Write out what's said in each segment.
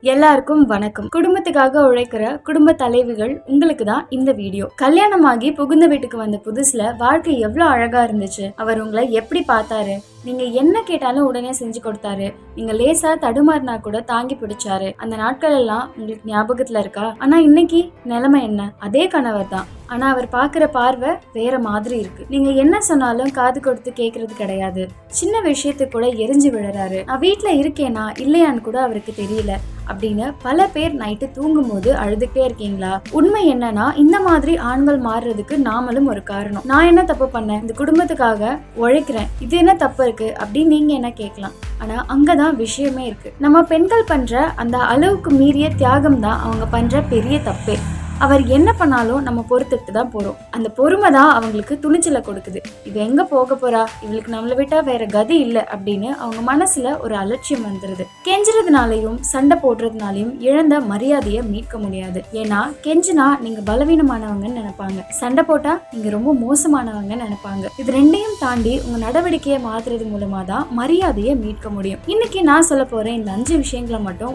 எல்லாருக்கும் வணக்கம். குடும்பத்துக்காக உழைக்கிற குடும்ப தலைவிகள் உங்களுக்கு தான் இந்த வீடியோ. கல்யாணமாகி புகுந்த வீட்டுக்கு வந்த புதுசுல வாழ்க்கை எவ்வளவு அழகா இருந்துச்சு. அவர் உங்களை எப்படி பார்த்தாரு, நீங்க என்ன கேட்டாலும் உடனே செஞ்சு கொடுத்தாரு, நீங்க லேசா தடுமாறினா கூட தாங்கி பிடிச்சாரு. அந்த நாட்கள் எல்லாம் உங்களுக்கு ஞாபகத்துல இருக்கா? ஆனா இன்னைக்கு நிலைமை என்ன? அதே கணவர் தான், ஆனா அவர் பாக்குற பார்வை வேற மாதிரி இருக்கு. நீங்க என்ன சொன்னாலும் காது கொடுத்து கேக்குறது கிடையாது. சின்ன விஷயத்துக்கு கூட எரிஞ்சு விழுறாரு. நான் வீட்டுல இருக்கேனா இல்லையான்னு கூட அவருக்கு தெரியல அப்படின்னு பல பேர் நைட்டு தூங்கும் போது அழுதுகிட்டே இருக்கீங்களா? உண்மை என்னன்னா, இந்த மாதிரி ஆண்கள் மாறுறதுக்கு நாமளும் ஒரு காரணம். நான் என்ன தப்பு பண்ணேன்? இந்த குடும்பத்துக்காக உழைக்கிறேன், இது என்ன தப்பு இருக்கு அப்படின்னு நீங்க என்ன கேட்கலாம். ஆனா அங்கதான் விஷயமே இருக்கு. நம்ம பெண்கள் பண்ற அந்த அளவுக்கு மீறிய தியாகம் தான் அவங்க பண்ற பெரிய தப்பே. அவர் என்ன பண்ணாலும் நம்ம பொறுத்துட்டு தான் போறோம். அந்த பொறுமை தான் அவங்களுக்கு துணிச்சலை கொடுக்குது. இவ எங்க போக போறா, இவளுக்கு நம்மளை விட்டா வேற கதி இல்லை அப்படின்னு அவங்க மனசுல ஒரு அலட்சியம் வந்துருது. கெஞ்சுறதுனாலையும் சண்டை போடுறதுனாலையும் இழந்த மரியாதையை மீட்க முடியாது. ஏன்னா கெஞ்சினா நீங்க பலவீனமானவங்கன்னு நினைப்பாங்க, சண்டை போட்டா நீங்க ரொம்ப மோசமானவங்கன்னு நினைப்பாங்க. இது ரெண்டையும் தாண்டி உங்க நடவடிக்கையை மாத்துறது மூலமா தான் மரியாதையை மீட்க முடியும். இன்னைக்கு நான் சொல்ல போறேன் இந்த 5 விஷயங்களை மட்டும்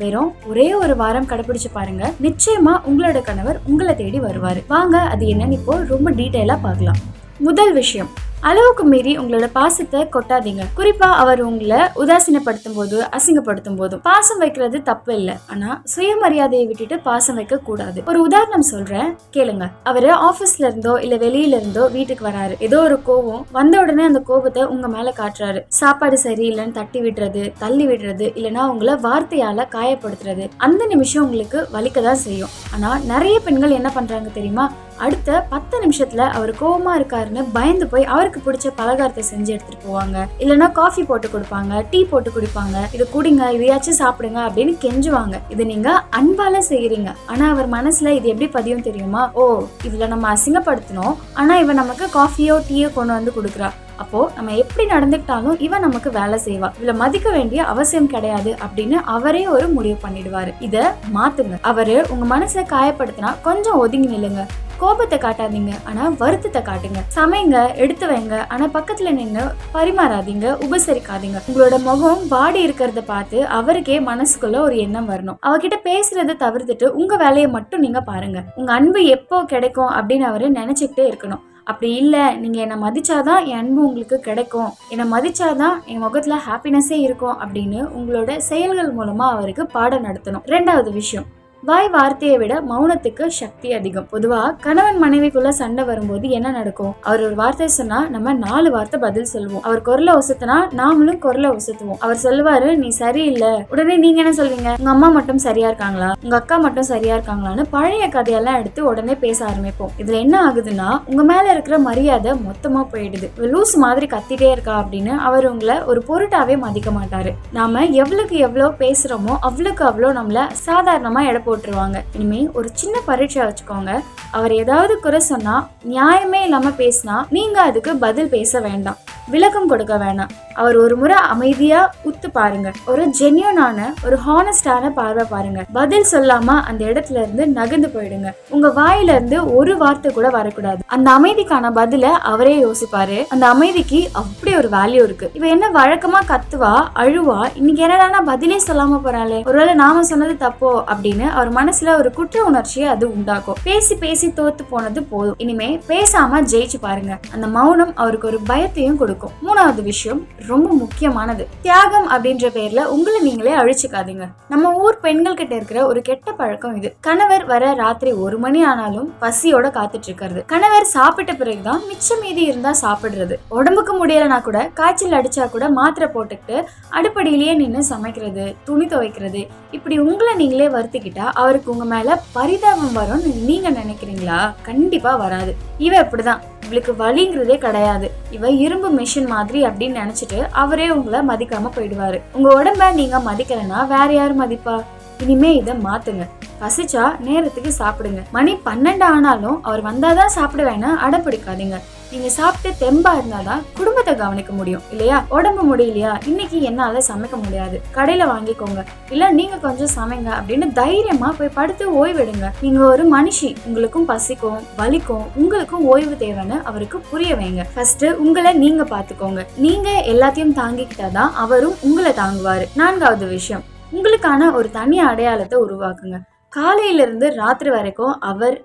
வெறும் ஒரே ஒரு வாரம் கடைபிடிச்சு பாருங்க. நிச்சயமா உங்களோட கணவர் உங்களை தேடி வருவாரு. வாங்க அது என்னன்னு இப்போ ரொம்ப டீடைலா பார்க்கலாம். முதல் விஷயம், அளவுக்கு மீறி உங்களோட பாசத்தை கொட்டாதீங்க. குறிப்பா அவர் உங்களை உதாசீனப்படுத்தும் போது, அசிங்கப்படுத்தும் போதும். பாசம் வைக்கிறது தப்பு இல்லை, ஆனா சுயமரியாதையை விட்டுட்டு பாசம் வைக்க கூடாது. ஒரு உதாரணம் சொல்றேன், கேளுங்க. அவரு ஆபீஸ்ல இருந்தோ இல்ல வெளியில இருந்தோ வீட்டுக்கு வராரு. ஏதோ ஒரு கோவம் வந்த உடனே அந்த கோபத்தை உங்க மேல காட்டுறாரு. சாப்பாடு சரியில்லைன்னு தட்டி விடுறது, தள்ளி விடுறது, இல்லைன்னா உங்களை வார்த்தையால காயப்படுத்துறது. அந்த நிமிஷம் உங்களுக்கு வலிக்கதான் செய்யும். ஆனா நிறைய பெண்கள் என்ன பண்றாங்க தெரியுமா? அடுத்த 10 நிமிஷத்துல அவர் கோவமா இருக்காருன்னு பயந்து போய் அவருக்கு பிடிச்ச பலகாரத்தை செஞ்சு எடுத்துட்டு போவாங்க. இல்லைன்னா காஃபி போட்டு கொடுப்பாங்க, டீ போட்டு குடிப்பாங்க. இது குடிங்க, இதையாச்சும் சாப்பிடுங்க அப்படின்னு கெஞ்சுவாங்க. இது நீங்க அன்பால செய்யறீங்க. ஆனா அவர் மனசுல இது எப்படி பதியும் தெரியுமா? ஓ, இதுல நம்ம அசிங்கப்படுத்தணும், ஆனா இவன் நமக்கு காஃபியோ டீயோ கொண்டு வந்து கொடுக்குறா, அப்போ நம்ம எப்படி நடந்துக்கிட்டாலும் இவன் நமக்கு வேலை செய்வா, இவளை மதிக்க வேண்டிய அவசியம் கிடையாது அப்படின்னு அவரே ஒரு முடிவு பண்ணிடுவாரு. இத மாத்துங்க. அவரு உங்க மனசை காயப்படுத்தினா கொஞ்சம் ஒதுங்கி நில்லுங்க. கோபத்தை காட்டாதீங்க, ஆனா வருத்தத்தை காட்டுங்க. சமைங்க, எடுத்து வைங்க, ஆனா பக்கத்துல நின்று பரிமாறாதீங்க, உபசரிக்காதீங்க. உங்களோட முகம் வாடி இருக்கிறத பார்த்து அவருக்கே மனசுக்குள்ள ஒரு எண்ணம் வரணும். அவகிட்ட பேசுறதை தவிர்த்துட்டு உங்க வேலையை மட்டும் நீங்க பாருங்க. உங்க அன்பு எப்போ கிடைக்கும் அப்படின்னு அவரு நினைச்சுக்கிட்டே இருக்கணும். அப்படி இல்லை, நீங்கள் என்னை மதிச்சாதான் என் அன்பு உங்களுக்கு கிடைக்கும், என்னை மதிச்சாதான் என் முகத்தில் ஹாப்பினஸே இருக்கும் அப்படின்னு உங்களோட செயல்கள் மூலமாக அவருக்கு பாடம் நடத்தணும். 2வது விஷயம், வாய் வார்த்தையை விட மௌனத்துக்கு சக்தி அதிகம். பொதுவா கணவன் மனைவிக்குள்ள சண்டை வரும்போது என்ன நடக்கும்? அவர் ஒரு வார்த்தை சொன்னா நம்ம 4 வார்த்தை பதில் சொல்லுவோம். அவர் குரலை ஒசத்துனா நாமளும் குரலை ஒசத்துவோம். அவர் சொல்லுவாரு, நீ சரியில்லை, உடனே நீங்க என்ன சொல்வீங்க? உங்க அம்மா மட்டும் சரியா இருக்காங்களா, உங்க அக்கா மட்டும் சரியா இருக்காங்களான்னு பழைய கதையெல்லாம் எடுத்து உடனே பேச ஆரம்பிப்போம். இதுல என்ன ஆகுதுன்னா, உங்க மேல இருக்கிற மரியாதை மொத்தமா போயிடுது. லூஸ் மாதிரி கத்திட்டே இருக்கா அப்படின்னு அவர் உங்களை ஒரு பொருட்டாவே மதிக்க மாட்டாரு. நாம எவ்வளவுக்கு எவ்வளவு பேசுறோமோ அவ்வளவுக்கு அவ்வளோ நம்மள சாதாரணமா போட்டுருவாங்க. இனிமே ஒரு சின்ன பரீட்சை வச்சுக்கோங்க. அவர் ஏதாவது குறை சொன்னா, நியாயமே இல்லாம பேசினா நீங்க அதுக்கு பதில் பேச வேண்டாம், விளக்கம் கொடுக்க வேணாம். அவர் ஒரு முறை அமைதியா உத்து பாருங்க. ஒரு ஜென்யூனான, ஒரு ஹானஸ்டான பார்வை பாருங்க. பதில் சொல்லாம அந்த இடத்துல இருந்து நகர்ந்து போயிடுங்க. உங்க வாயில இருந்து ஒரு வார்த்தை கூட வரக்கூடாது. அந்த அமைதிக்கான பதில அவரே யோசிப்பாரு. அந்த அமைதிக்கு அப்படி ஒரு வேல்யூ இருக்கு. இவ என்ன வழக்கமா கத்துவா, அழுவா, இன்னைக்கு என்னடா பதிலே சொல்லாம போறாளே, ஒருவேளை நாம சொன்னது தப்போ அப்படின்னு அவர் மனசுல ஒரு குற்ற உணர்ச்சியை அது உண்டாக்கும். பேசி பேசி தோத்து போனது போதும், இனிமே பேசாம ஜெயிச்சு பாருங்க. அந்த மௌனம் அவருக்கு ஒரு பயத்தையும் கொடுக்கும். 3வது விஷயம் ரொம்ப முக்கியமானது, தியாகம் அப்படின்ற பேர்ல உங்களை நீங்களே அழிச்சுக்காதீங்க. நம்ம ஊர் பெண்கள் கிட்ட இருக்கிற ஒரு கெட்ட பழக்கம் இது. கணவர் வர ராத்திரி 1 மணி ஆனாலும் பசியோட காத்துட்டு இருக்கிறது. கணவர் சாப்பிட்ட பிறகுதான் மிச்சம் மீதி இருந்தா சாப்பிடுறது. உடம்புக்கு முடியலனா கூட, காய்ச்சல் அடிச்சா கூட மாத்திரை போட்டுக்கிட்டு அடுப்படியிலேயே நின்று சமைக்கிறது, துணி துவைக்கிறது. இப்படி உங்களை நீங்களே வருத்திக்கிட்டா அவருக்கு உங்க மேல பரிதாபம் வரும்னு நீங்க நினைக்கிறீங்களா? கண்டிப்பா வராது. இவ இப்படிதான், இவளுக்கு வலிங்கிறதே கிடையாது, இவ இரும்பு மிஷின் மாதிரி அப்படின்னு நினைச்சிட்டு அவரே உங்களை மதிக்காம போயிடுவாரு. உங்க உடம்ப நீங்க மதிக்கலன்னா வேற யாரு மதிப்பா? இனிமே இதை மாத்துங்க. பசிச்சா நேரத்துக்கு சாப்பிடுங்க. மணி 12 ஆனாலும் அவர் வந்தாதான் சாப்பிடுவேன்னு அடம் பிடிக்காதீங்க. நீங்க சாப்பிட்டு தெம்பா இருந்தாதான் குடும்பத்தை கவனிக்க முடியும், இல்லையா? உடம்பு முடியலையா, இன்னைக்கு என்னால சமைக்க முடியாது, கடையில வாங்கிக்கோங்க, இல்ல நீங்க கொஞ்சம் சமைங்க அப்படின்னு தைரியமா போய் படுத்து ஓய்வெடுங்க. நீங்க ஒரு மனுஷி, உங்களுக்கும் பசிக்கும் வலிக்கும், உங்களுக்கும் ஓய்வு தேவைன்னு அவருக்கு புரிய வைங்க. ஃபர்ஸ்ட் உங்களை நீங்க பாத்துக்கோங்க. நீங்க எல்லாத்தையும் தாங்கிக்கிட்டாதான் அவரும் உங்களை தாங்குவாரு. 4வது விஷயம், உங்களுக்கான ஒரு தனி அடையாளத்தை உருவாக்குங்க. காலையிலிருந்து ராத்திரி வரைக்கும்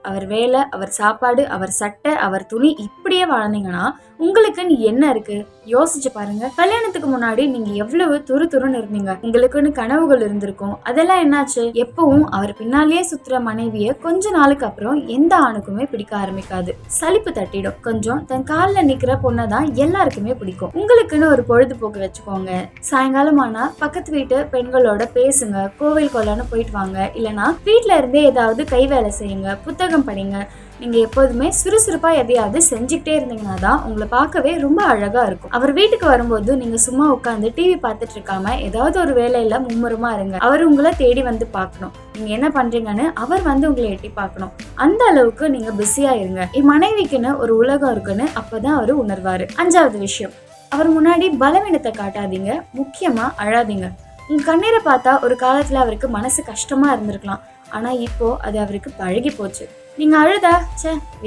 அவர் வேலை, அவர் சாப்பாடு, அவர் சட்டை, அவர் துணி இப்படியே வாழ்ந்தீங்கன்னா உங்களுக்குன்னு என்ன இருக்கு? யோசிச்சு பாருங்க. கல்யாணத்துக்கு முன்னாடி நீங்க எவ்வளவு துருன்னு இருந்தீங்க. உங்களுக்குன்னு கனவுகள் இருந்திருக்கும். அதெல்லாம் என்னாச்சு? எப்பவும் அவர் பின்னாலேயே சுத்துற மனைவிய கொஞ்ச நாளுக்கு அப்புறம் எந்த ஆணுக்குமே பிடிக்க ஆரம்பிக்காது. சலிப்பு தட்டிடும். கொஞ்சம் தன் காலில் நிக்கிற பொண்ணை தான் எல்லாருக்குமே பிடிக்கும். உங்களுக்குன்னு ஒரு பொழுதுபோக்கு வச்சுக்கோங்க. சாயங்காலம் ஆனா பக்கத்து வீட்டு பெண்களோட பேசுங்க, கோவில் கொள்ளான்னு போயிட்டு வாங்க. இல்லைன்னா வீட்டுல இருந்தே ஏதாவது கை வேலை செய்யுங்க, புத்தகம் படிங்க. நீங்க எப்போதுமே சுறுசுறுப்பா எதையாவது செஞ்சுக்கிட்டே இருந்தீங்கன்னா தான் உங்களை பார்க்கவே ரொம்ப அழகா இருக்கும். அவர் வீட்டுக்கு வரும்போது நீங்க சும்மா உட்காந்து டிவி பார்த்துட்டு இருக்காம ஏதாவது ஒரு வேலையில மும்முரமா இருங்க. அவர் உங்களை தேடி வந்து பார்க்கணும். நீங்க என்ன பண்றீங்கன்னு அவர் வந்து உங்களை எட்டி பார்க்கணும். அந்த அளவுக்கு நீங்க பிஸியா இருங்க. என் மனைவிக்குன்னு ஒரு உலகம் இருக்குன்னு அப்பதான் அவரு உணர்வாரு. 5வது விஷயம், அவர் முன்னாடி பலவீனத்தை காட்டாதீங்க. முக்கியமா அழாதீங்க. உங்க கண்ணீரை பார்த்தா ஒரு காலத்துல அவருக்கு மனசு கஷ்டமா இருந்திருக்கலாம். ஆனா இப்போ அது அவருக்கு பழகி போச்சு. நீங்க அழுதா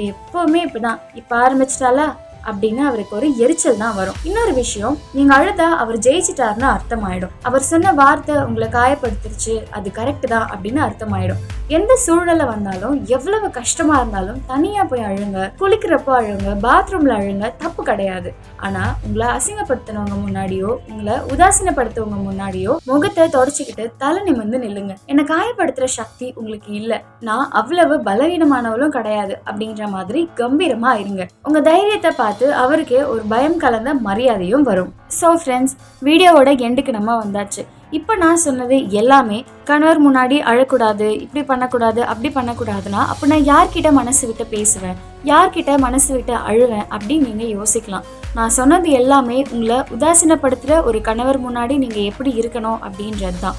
எப்பவுமே இப்படிதான், இப்ப ஆரம்பிச்சிட்டாலா அப்படின்னு அவருக்கு ஒரு எரிச்சல் தான் வரும். இன்னொரு விஷயம், நீங்க அழுதா அவர் ஜெயிச்சிட்டாருன்னு அர்த்தம் ஆயிடும். அவர் சொன்ன வார்த்தை உங்களை காயப்படுத்திருச்சு, அது கரெக்ட் தான் அப்படின்னு அர்த்தம் ஆயிடும். எந்த சூழல வந்தாலும் எவ்வளவு கஷ்டமா இருந்தாலும் தனியா போய் அழுங்க, குளிக்கிறப்போ அழுங்க, பாத்ரூம்ல அழுங்க, தப்பு கிடையாது. ஆனா உங்களை அசிங்கப்படுத்தினவங்க முன்னாடியோ உங்களை உதாசீனப்படுத்தவங்க முன்னாடியோ முகத்தை தொடச்சிக்கிட்டு தலை நிமிர்ந்து நில்லுங்க. என்னை காயப்படுத்துற சக்தி உங்களுக்கு இல்ல, நான் அவ்வளவு பலவீனமானவளும் கிடையாது அப்படின்ற மாதிரி கம்பீரமா இருங்க. உங்க தைரியத்தை பார்த்து அவருக்கே ஒரு பயம் கலந்த மரியாதையும் வரும். ஸோ ஃப்ரெண்ட்ஸ், வீடியோவோட எண்டுக்கு நம்ம வந்தாச்சு. இப்போ நான் சொன்னது எல்லாமே கணவர் முன்னாடி அழக்கூடாது, இப்படி பண்ணக்கூடாது, அப்படி பண்ணக்கூடாதுன்னா அப்போ நான் யார்கிட்ட மனசு விட்டு பேசுவேன், யார்கிட்ட மனசு விட்டு அழுவேன் அப்படின்னு நீங்கள் யோசிக்கலாம். நான் சொன்னது எல்லாமே உங்களை உதாசீனப்படுத்துகிற ஒரு கணவர் முன்னாடி நீங்கள் எப்படி இருக்கணும் அப்படின்றது தான்.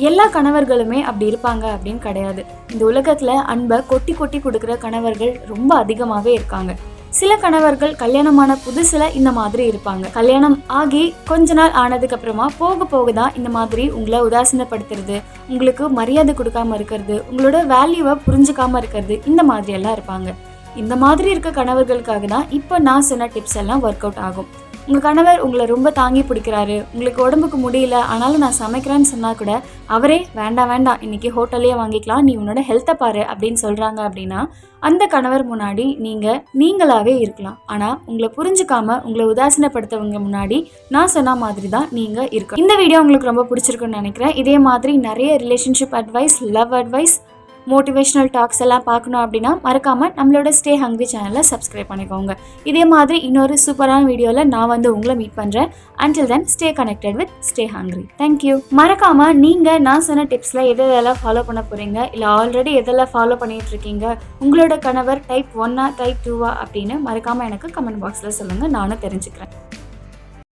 எல்லா கணவர்களுமே அப்படி இருப்பாங்க அப்படின்னு கிடையாது. இந்த உலகத்தில் அன்பை கொட்டி கொட்டி கொடுக்குற கணவர்கள் ரொம்ப அதிகமாகவே இருக்காங்க. சில கணவர்கள் கல்யாணமான புதுசுல இந்த மாதிரி இருப்பாங்க. கல்யாணம் ஆகி கொஞ்ச நாள் ஆனதுக்கு அப்புறமா போக போக தான் இந்த மாதிரி உங்களை உதாசீனப்படுத்துறது, உங்களுக்கு மரியாதை கொடுக்காம இருக்கிறது, உங்களோட வேல்யூவை புரிஞ்சுக்காம இருக்கிறது, இந்த மாதிரி எல்லாம் இருப்பாங்க. இந்த மாதிரி இருக்க கணவர்களுக்காக தான் இப்போ நான் சொன்ன டிப்ஸ் எல்லாம் ஒர்க் அவுட் ஆகும். உங்கள் கணவர் உங்களை ரொம்ப தாங்கி பிடிக்கிறாரு, உங்களுக்கு உடம்புக்கு முடியல ஆனாலும் நான் சமைக்கிறேன்னு சொன்னால் கூட அவரே வேண்டாம் இன்னைக்கு ஹோட்டல்லையே வாங்கிக்கலாம், நீ உன்னோட ஹெல்த்தை பாரு அப்படின்னு சொல்கிறாங்க அப்படின்னா அந்த கணவர் முன்னாடி நீங்களாவே இருக்கலாம். ஆனால் உங்களை புரிஞ்சுக்காம உங்களை உதாசீனப்படுத்தவங்க முன்னாடி நான் சொன்ன மாதிரி தான் நீங்கள் இருக்கணும். இந்த வீடியோ உங்களுக்கு ரொம்ப பிடிச்சிருக்குன்னு நினைக்கிறேன். இதே மாதிரி நிறைய relationship advice, love advice, motivational talks எல்லாம் பார்க்கணும் அப்படின்னா மறக்காமல் நம்மளோட ஸ்டே ஹங்க்ரி சேனலை சப்ஸ்கிரைப் பண்ணிக்கோங்க. இதே மாதிரி இன்னொரு சூப்பரான வீடியோவில் நான் வந்து உங்களை மீட் பண்ணுறேன். Until then stay connected with stay hungry. Thank you. மறக்காமல் நீங்கள் நான் சொன்ன டிப்ஸில் எதெல்லாம் ஃபாலோ பண்ண போகிறீங்க, இல்லை ஆல்ரெடி எதெல்லாம் ஃபாலோ பண்ணிகிட்டு இருக்கீங்க, உங்களோட கணவர் டைப் 1ஆ டைப் 2ஆ அப்படின்னு மறக்காமல் எனக்கு கமெண்ட் பாக்ஸில் சொல்லுங்கள், நானும் தெரிஞ்சுக்கிறேன்.